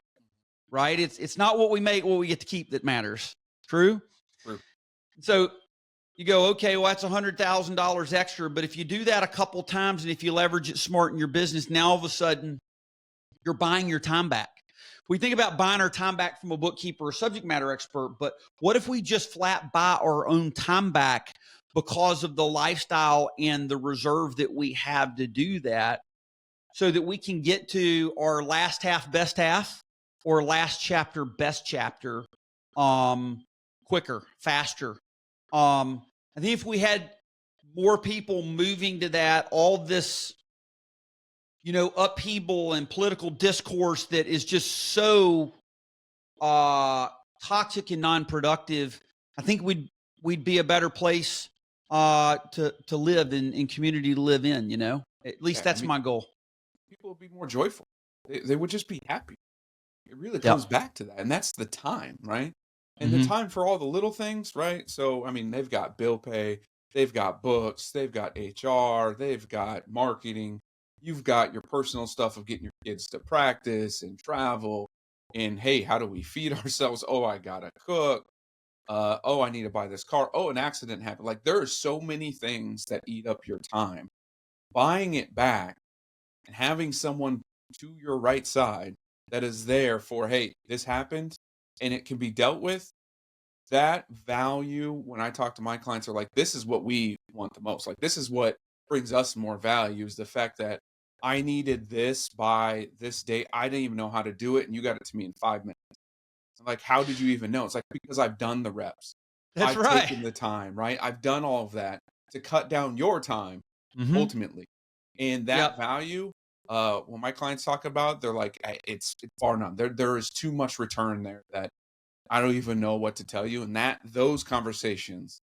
right? It's not what we make, what we get to keep that matters. True. So you go, okay, well, that's $100,000 extra. But if you do that a couple times, and if you leverage it smart in your business, now all of a sudden you're buying your time back. We think about buying our time back from a bookkeeper or subject matter expert, but what if we just flat buy our own time back because of the lifestyle and the reserve that we have to do that, so that we can get to our last half, best half, or last chapter, best chapter, quicker, faster. I think if we had more people moving to that, all this, upheaval and political discourse that is just so toxic and non-productive, I think we'd be a better place to live in community to live in, at least that's my goal. People would be more joyful. They would just be happy. It really comes back to that. And that's the time, right? And the time for all the little things, right? So, they've got bill pay, they've got books, they've got HR, they've got marketing. You've got your personal stuff of getting your kids to practice and travel. And hey, how do we feed ourselves? Oh, I gotta cook. Oh, I need to buy this car. Oh, an accident happened. Like, there are so many things that eat up your time. Buying it back and having someone to your right side that is there for, hey, this happened and it can be dealt with. That value, when I talk to my clients, are like, this is what we want the most. Like, this is what brings us more value, is the fact that I needed this by this date. I didn't even know how to do it, and you got it to me in 5 minutes. Like, how did you even know? It's like, because I've done the reps. That's I've right. taken the time, right? I've done all of that to cut down your time, ultimately. And that value, when my clients talk about, they're like, it's far none. There is too much return there that I don't even know what to tell you. And those conversations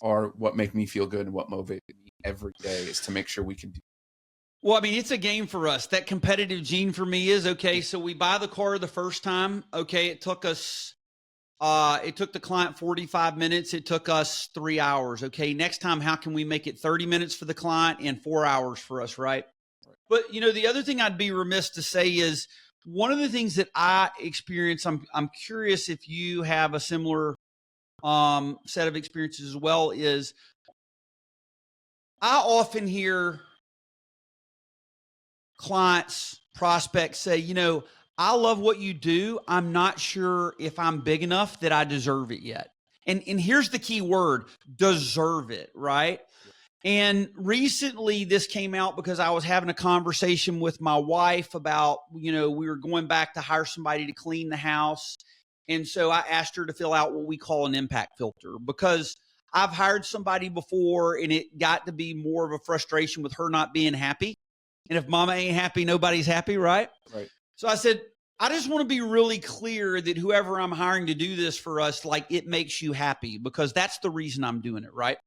are what make me feel good, and what motivates me every day is to make sure we can do. Well, it's a game for us. That competitive gene for me is, okay, so we buy the car the first time. Okay, it took the client 45 minutes. It took us 3 hours. Okay, next time, how can we make it 30 minutes for the client and 4 hours for us, right? But, the other thing I'd be remiss to say is, one of the things that I experience, I'm curious if you have a similar set of experiences as well, is I often hear clients, prospects say, I love what you do. I'm not sure if I'm big enough that I deserve it yet. And here's the key word, deserve it, right? And recently this came out because I was having a conversation with my wife about, we were going back to hire somebody to clean the house. And so I asked her to fill out what we call an impact filter, because I've hired somebody before and it got to be more of a frustration with her not being happy. And if mama ain't happy, nobody's happy, right? Right. So I said, I just want to be really clear that whoever I'm hiring to do this for us, like, it makes you happy, because that's the reason I'm doing it, right?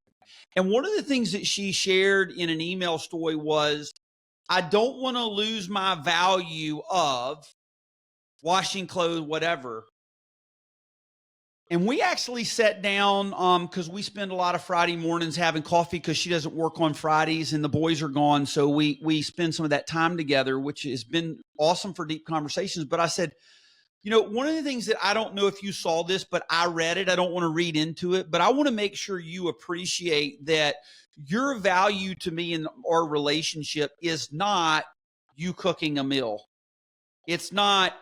And one of the things that she shared in an email story was, I don't want to lose my value of washing clothes, whatever. And we actually sat down because we spend a lot of Friday mornings having coffee, because she doesn't work on Fridays and the boys are gone. So we spend some of that time together, which has been awesome for deep conversations. But I said, one of the things that I don't know if you saw this, but I read it. I don't want to read into it, but I want to make sure you appreciate that your value to me in our relationship is not you cooking a meal. It's not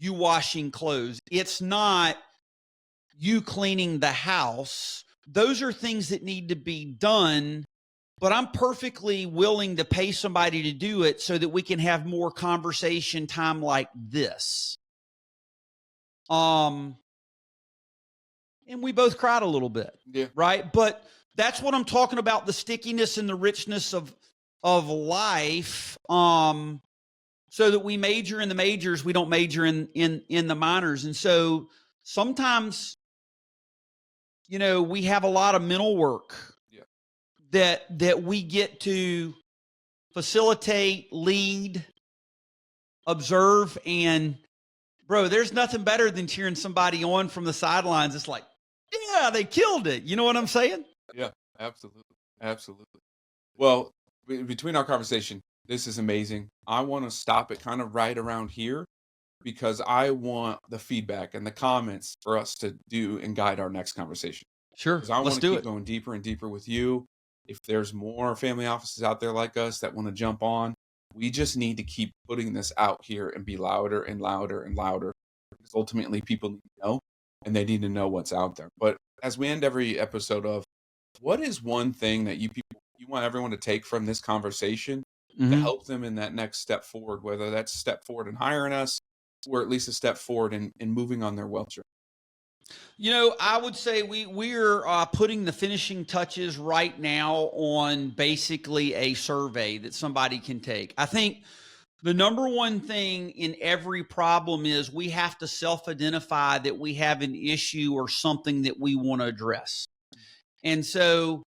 you washing clothes. It's not you cleaning the house. Those are things that need to be done, but I'm perfectly willing to pay somebody to do it so that we can have more conversation time like this. And we both cried a little bit, right? But that's what I'm talking about, the stickiness and the richness of life. So that we major in the majors, we don't major in the minors. And so sometimes, we have a lot of mental work that we get to facilitate, lead, observe, and bro, there's nothing better than cheering somebody on from the sidelines. It's like, yeah, they killed it. You know what I'm saying? Yeah, absolutely. Absolutely. Well, between our conversation, this is amazing. I want to stop it kind of right around here, because I want the feedback and the comments for us to do and guide our next conversation. Sure. Because I want Let's to do keep it. going deeper and deeper with you. If there's more family offices out there like us that want to jump on, we just need to keep putting this out here and be louder and louder and louder, because ultimately people need to know, and they need to know what's out there. But as we end every episode of, what is one thing that you want everyone to take from this conversation to help them in that next step forward, whether that's a step forward in hiring us, or at least a step forward in moving on their wealth journey? I would say we're putting the finishing touches right now on basically a survey that somebody can take. I think the number one thing in every problem is we have to self-identify that we have an issue or something that we want to address. And so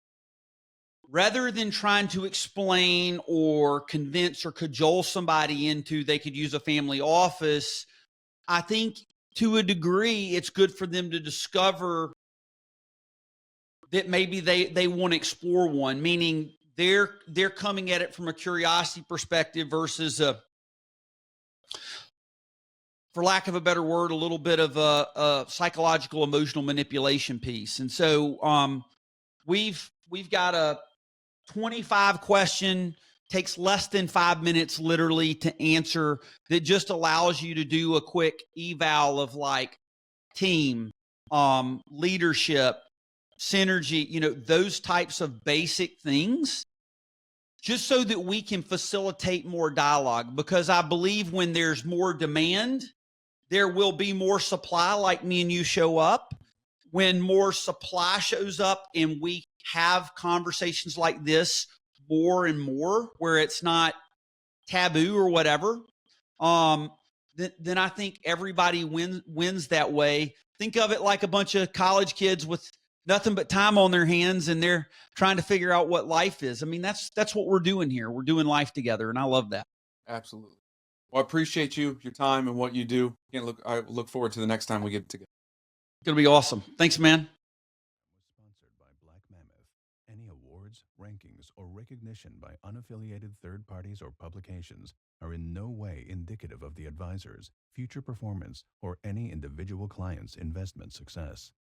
rather than trying to explain or convince or cajole somebody into they could use a family office, I think to a degree, it's good for them to discover that maybe they want to explore one, meaning they're coming at it from a curiosity perspective versus for lack of a better word, a little bit of a psychological emotional manipulation piece. And so we've got a 25 question, takes less than 5 minutes literally to answer, that just allows you to do a quick eval of like team, leadership, synergy, those types of basic things, just so that we can facilitate more dialogue. Because I believe when there's more demand, there will be more supply, like me and you show up. When more supply shows up and we have conversations like this more and more, where it's not taboo or whatever, then I think everybody wins that way. Think of it like a bunch of college kids with nothing but time on their hands, and they're trying to figure out what life is. I mean, that's what we're doing here. We're doing life together, and I love that. Absolutely. Well, I appreciate your time and what you do. I look forward to the next time we get together. It's going to be awesome. Thanks, man. Sponsored by Black Mammoth. Any awards, rankings, or recognition by unaffiliated third parties or publications are in no way indicative of the advisor's future performance or any individual client's investment success.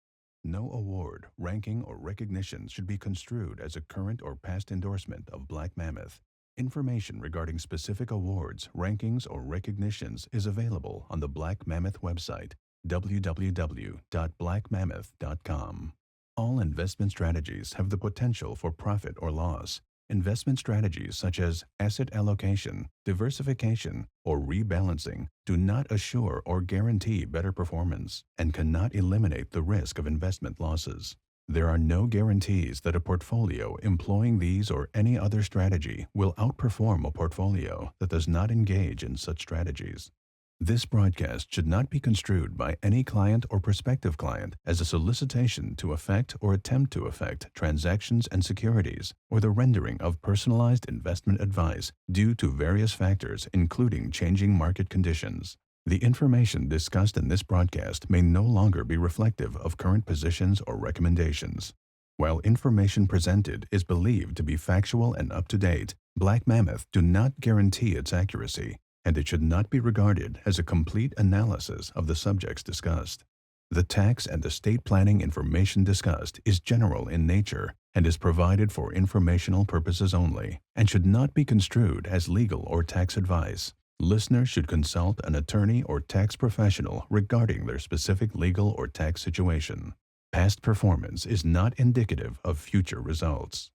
No award, ranking, or recognition should be construed as a current or past endorsement of Black Mammoth. Information regarding specific awards, rankings, or recognitions is available on the Black Mammoth website, www.blackmammoth.com. All investment strategies have the potential for profit or loss. investment strategies such as asset allocation, diversification, or rebalancing do not assure or guarantee better performance and cannot eliminate the risk of investment losses. There are no guarantees that a portfolio employing these or any other strategy will outperform a portfolio that does not engage in such strategies. This broadcast should not be construed by any client or prospective client as a solicitation to affect or attempt to affect transactions and securities or the rendering of personalized investment advice due to various factors, including changing market conditions. The information discussed in this broadcast may no longer be reflective of current positions or recommendations. While information presented is believed to be factual and up-to-date, Black Mammoth do not guarantee its accuracy, and it should not be regarded as a complete analysis of the subjects discussed. The tax and estate planning information discussed is general in nature and is provided for informational purposes only and should not be construed as legal or tax advice. Listeners should consult an attorney or tax professional regarding their specific legal or tax situation. Past performance is not indicative of future results.